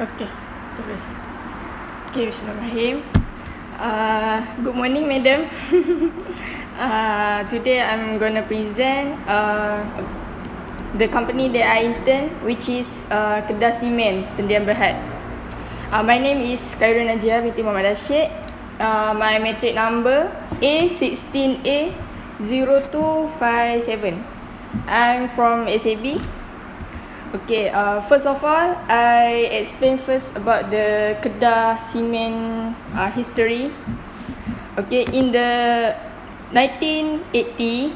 Okay, terus. Okay, Bismillahirrahmanirrahim. Good morning, madam. Today I'm gonna present the company that I intern, which is Kedah Cement, Sdn Bhd. My name is Khairul Najia binti Muhammad Rashid. My matric number A16A0257. I'm from SAB. Okay, first of all, I explain first about the Kedah Cement history. Okay, in the 1980,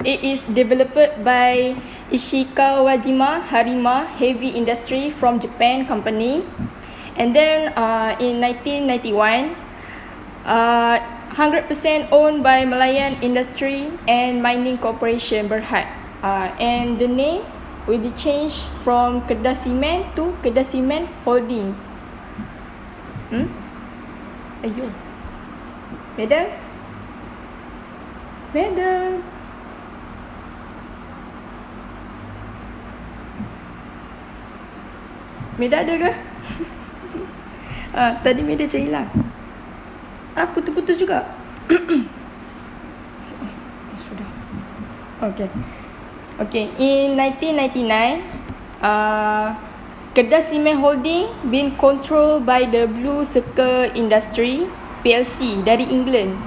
it is developed by Ishikawajima Harima Heavy Industry from Japan company. And then in 1991, 100% owned by Malayan Industry and Mining Corporation Berhad. And the name will be changed from Kedah Cement to Kedah Cement Holding. Ayuh. Madam? Madam? Madam ada ke? Tadi Madam macam hilang. Putus-putus juga. Sudah. Okay, in 1999, Kedah Cement Holding been controlled by the Blue Circle Industry PLC dari England,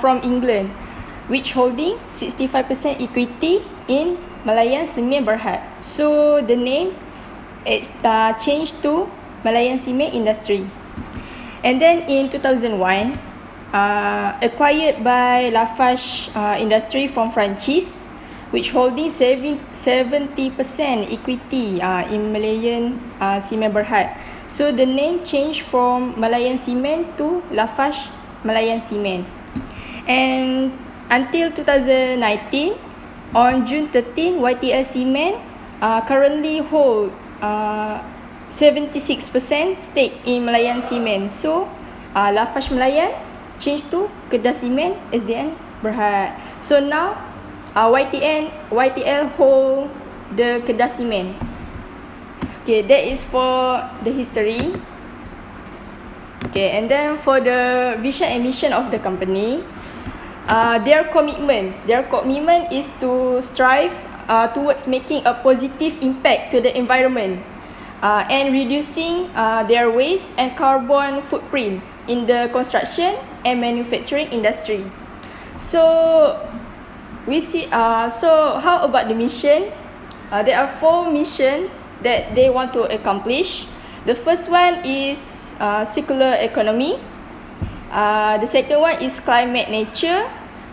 from England, which holding 65% equity in Malayan Cement Berhad. So the name changed to Malayan Cement Industry. And then in 2001, acquired by Lafarge Industry from Franchise, which holding 70% equity in Malayan Cement Berhad. So the name changed from Malayan Cement to Lafarge Malayan Cement. And until 2019, on June 13, YTL Cement currently hold 76% stake in Malayan Cement. So Lafarge Malayan changed to Kedah Cement SDN Berhad. So now YTL hold the Kedah Cement. Okay, that is for the history. Okay, and then for the vision and mission of the company, their commitment is to strive towards making a positive impact to the environment and reducing their waste and carbon footprint in the construction and manufacturing industry. So we see. So how about the mission? There are 4 missions that they want to accomplish. The first one is circular economy. The second one is climate nature.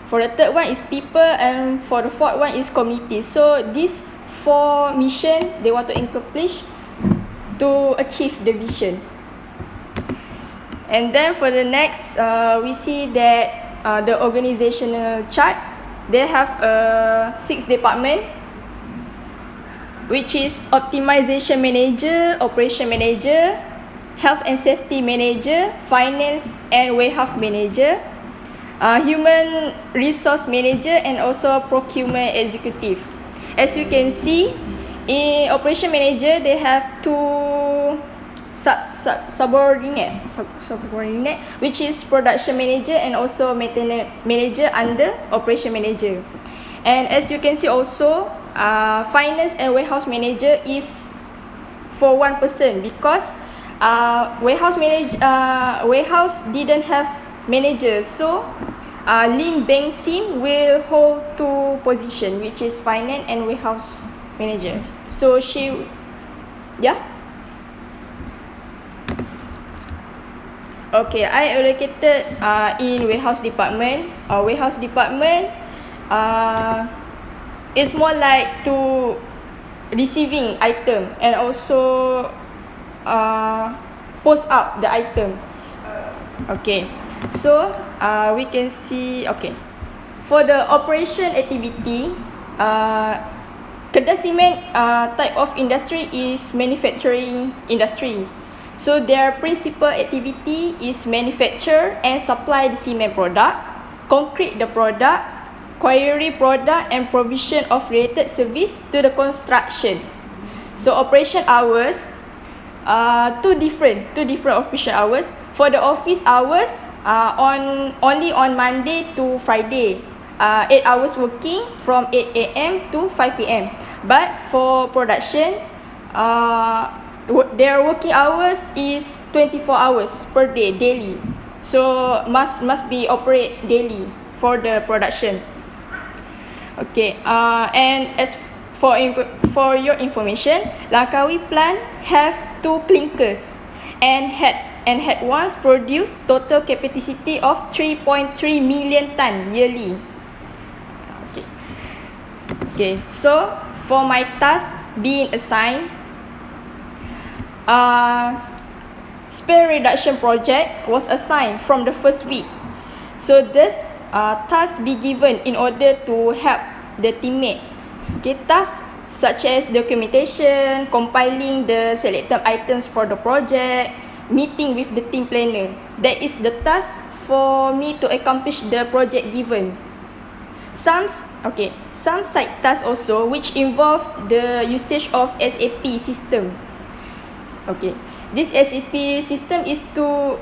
For the third one is people, and for the fourth one is community. So these 4 missions they want to accomplish to achieve the vision. And then for the next, we see that the organizational chart, they have 6 departments, which is optimization manager, operation manager, health and safety manager, finance and warehouse manager, human resource manager, and also procurement executive. As you can see, in operation manager, they have 2 subordinate, which is production manager and also maintenance manager under operation manager. And as you can see also, finance and warehouse manager is for 1 person, because warehouse didn't have manager. So Lim Beng Sim will hold 2 position, which is finance and warehouse manager. So Okay, I allocated in warehouse department. Warehouse department is more like to receiving item and also post up the item. Okay, so we can see. Okay, for the operation activity, Kedah Cement type of industry is manufacturing industry. So their principal activity is manufacture and supply the cement product, concrete the product, quarry product, and provision of related service to the construction. So operation hours, two different official hours. For the office hours, only on Monday to Friday, 8 hours working from 8 a.m. to 5 p.m. But for production, their working hours is 24 hours per day daily. So must be operate daily for the production. Okay, and as for your information, Langkawi plant have 2 clinkers and had once produced total capacity of 3.3 million ton yearly. Okay, so for my task being assigned, spare reduction project was assigned from the first week. So this task be given in order to help the teammate. Okay, tasks such as documentation, compiling the selected items for the project, meeting with the team planner. That is the task for me to accomplish the project given. Some side tasks also which involve the usage of SAP system. Okay, this SAP system is to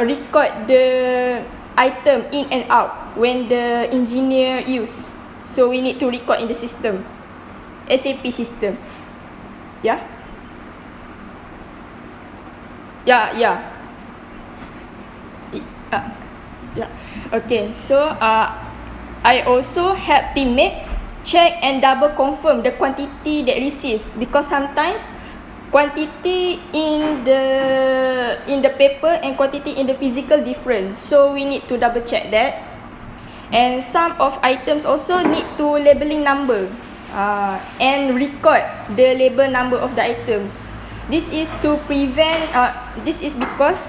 record the item in and out when the engineer use. So we need to record in the system, SAP system. Yeah. Okay, so I also help teammates check and double confirm the quantity that received, because sometimes quantity in the paper and quantity in the physical different, so we need to double check that. And some of items also need to labeling number and record the label number of the items. This is to prevent this is because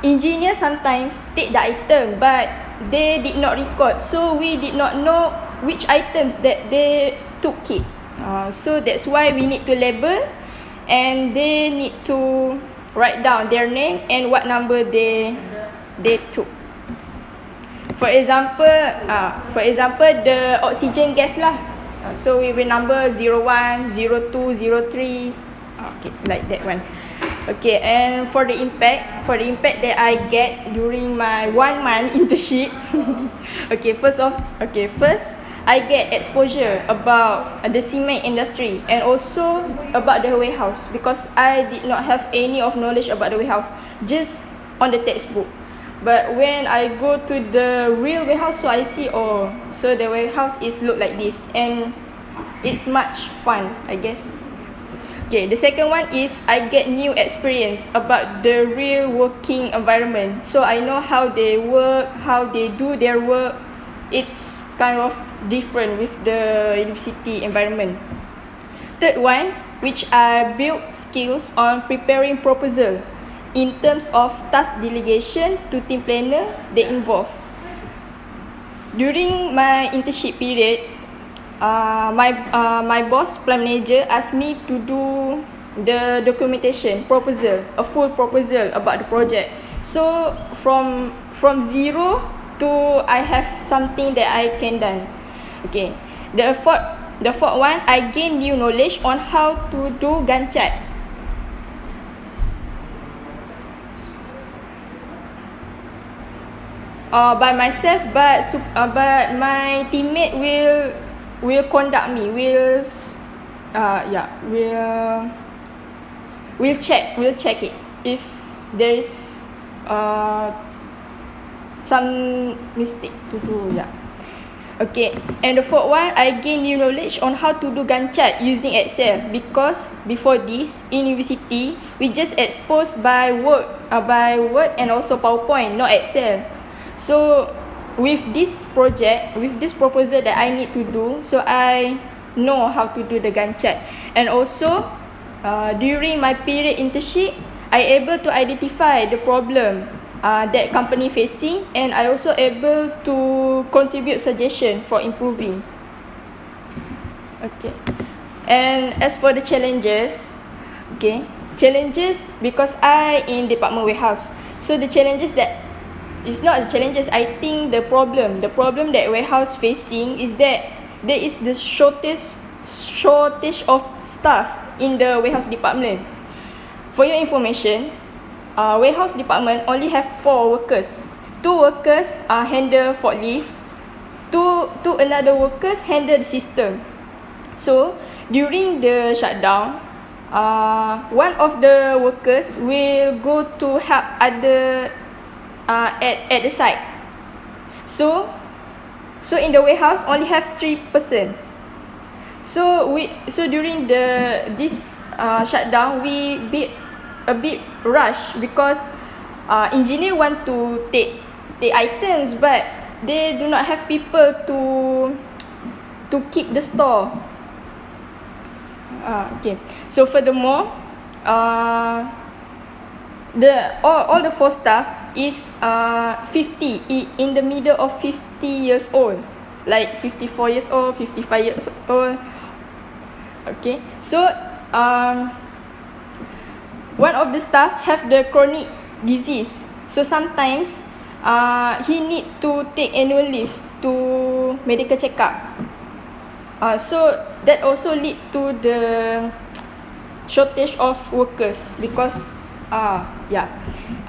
engineers sometimes take the item but they did not record, so we did not know which items that they took it. So that's why we need to label, and they need to write down their name and what number they took. For example, the oxygen gas lah. So we will number 01, 02, 03. Okay, like that one. Okay, and for the impact that I get during my 1 month internship. First I get exposure about the cement industry and also about the warehouse, because I did not have any of knowledge about the warehouse, just on the textbook. But when I go to the real warehouse, so I see, so the warehouse is look like this, and it's much fun, I guess. Okay, the second one is I get new experience about the real working environment. So I know how they work, how they do their work. It's kind of different with the university environment. Third one, which I built skills on preparing proposal in terms of task delegation to team planner they involve. During my internship period, my boss, plant manager, asked me to do the documentation proposal, a full proposal about the project. So from zero to I have something that I can done. Okay, the fourth one, I gain new knowledge on how to do Gantt chart. By myself, but my teammate will conduct me, will check it if there is some mistake to do. Okay, and the fourth one, I gain new knowledge on how to do Gantt chart using Excel, because before this in university we just exposed by Word and also PowerPoint, not Excel. So with this project, with this proposal that I need to do, so I know how to do the Gantt chart. And also during my period internship, I able to identify the problem that company facing, and I also able to contribute suggestion for improving. Okay, and as for the challenges, because I in department warehouse, so the challenges that it's not the challenges, I think the problem that warehouse facing is that there is the shortage of staff in the warehouse department. For your information, warehouse department only have 4 workers. 2 workers handle forklift, two another workers handle the system. So during the shutdown, one of the workers will go to help other at the site. So in the warehouse only have 3 person. So during this shutdown, we a bit rush because engineer want to take items, but they do not have people to keep the store. Okay. So furthermore, all the 4 staff is 50 in the middle of 50 years old, like 54 years old, 55 years old. Okay. So one of the staff have the chronic disease, so sometimes he need to take annual leave to medical checkup. So that also lead to the shortage of workers because yeah.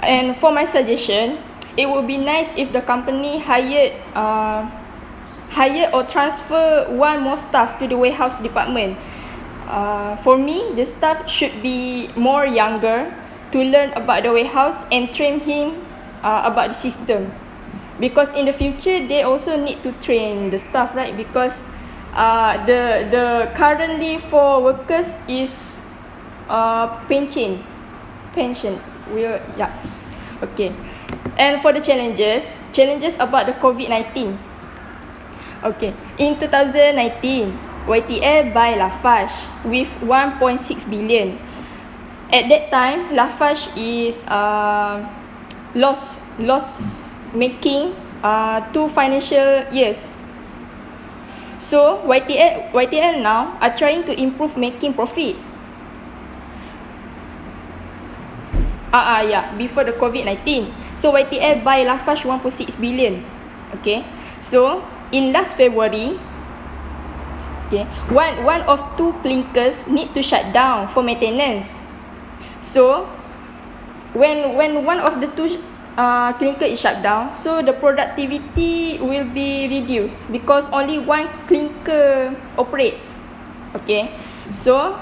And for my suggestion, it would be nice if the company hire or transfer one more staff to the warehouse department. For me, the staff should be more younger to learn about the warehouse and train him about the system, because in the future they also need to train the staff, right? Because the currently 4 workers is pension. Yeah. Okay. And for the challenges about the COVID-19. Okay. In 2019, YTL buy Lafarge with 1.6 billion. At that time, Lafarge is loss making 2 financial years. So YTL now are trying to improve making profit. Yeah, before the COVID-19. So YTL buy Lafarge 1.6 billion. Okay. So in last February, okay, one of 2 clinkers need to shut down for maintenance. So when one of the 2 clinker is shut down, so the productivity will be reduced because only 1 clinker operate. Okay. So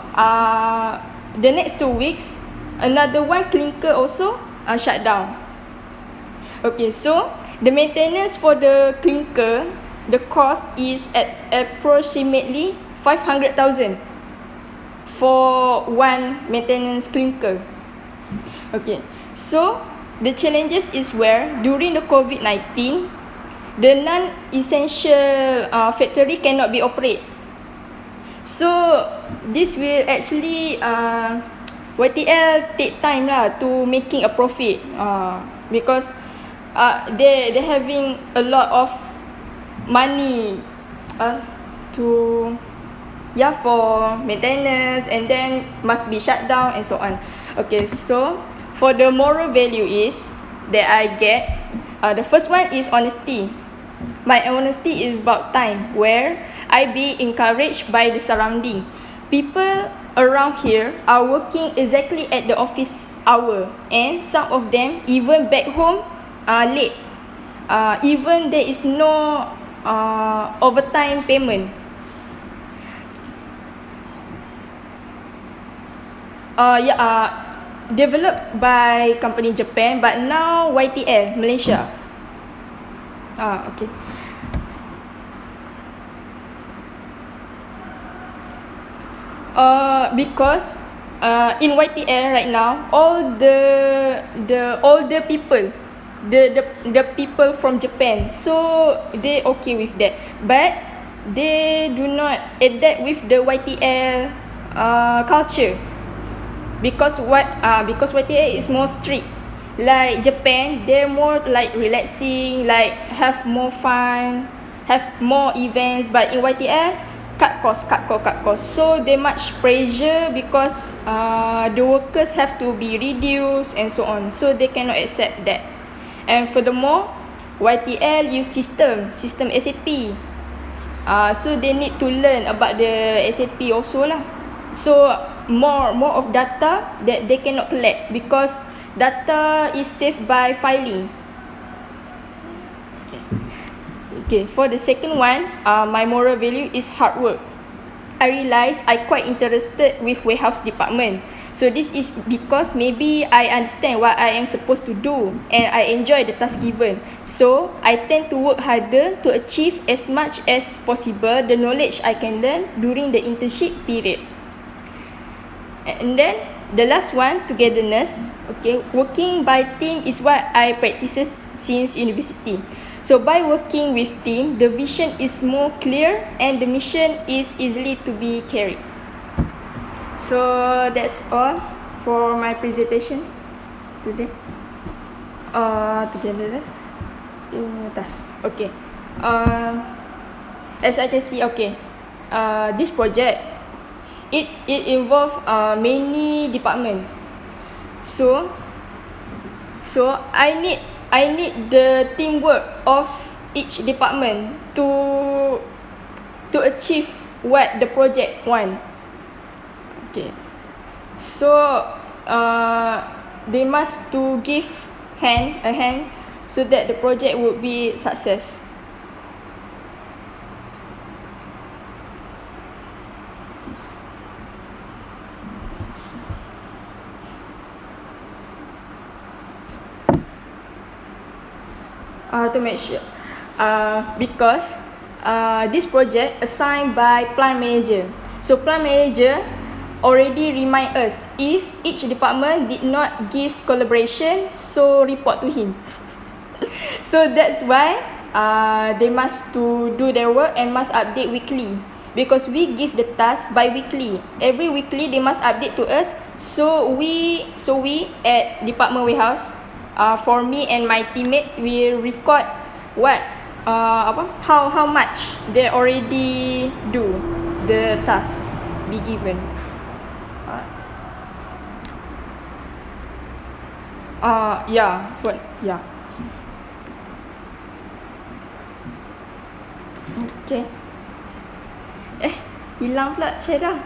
the next 2 weeks, another 1 clinker also shut down. Okay. So the maintenance for the clinker, the cost is at approximately 500,000 for 1 maintenance clinker. Okay. So the challenges is where during the COVID-19, the non-essential factory cannot be operated. So this will actually YTL take time lah to making a profit because they having a lot of money for maintenance, and then must be shut down and so on. Okay, so for the moral value is that I get, the first one is honesty. My honesty is about time, where I be encouraged by the surrounding. People around here are working exactly at the office hour, and some of them even back home late. Even there is no overtime payment. Developed by company Japan, but now YTL Malaysia. Okay. Because in YTL right now, all the older people, the people from Japan, so they okay with that, but they do not adapt with the YTL culture, because YTL is more strict. Like Japan, they're more like relaxing, like have more fun, have more events, but in YTL cut cost. So they much pressure because the workers have to be reduced and so on, so they cannot accept that. And furthermore, YTL use system SAP, so they need to learn about the SAP also lah. So more of data that they cannot collect because data is saved by filing. Okay, for the second one, my moral value is hard work. I realize I quite interested with warehouse department. So this is because maybe I understand what I am supposed to do and I enjoy the task given. So I tend to work harder to achieve as much as possible the knowledge I can learn during the internship period. And then the last one, togetherness. Okay, working by team is what I practice since university. So by working with team, the vision is more clear and the mission is easily to be carried. So that's all for my presentation today. Togetherness. Okay. As I can see, okay. This project, it involve many department. So I need the teamwork of each department to achieve what the project want. Okay. So they must to give a hand so that the project would be success. To make sure, because this project assigned by plant manager. So plant manager already remind us if each department did not give collaboration, so report to him. So that's why they must to do their work and must update weekly, because we give the task bi-weekly. Every weekly they must update to us. So we at department warehouse, for me and my teammate, we record what how much they already do the task be given. Yeah. Okay. Hilang pula Syeda.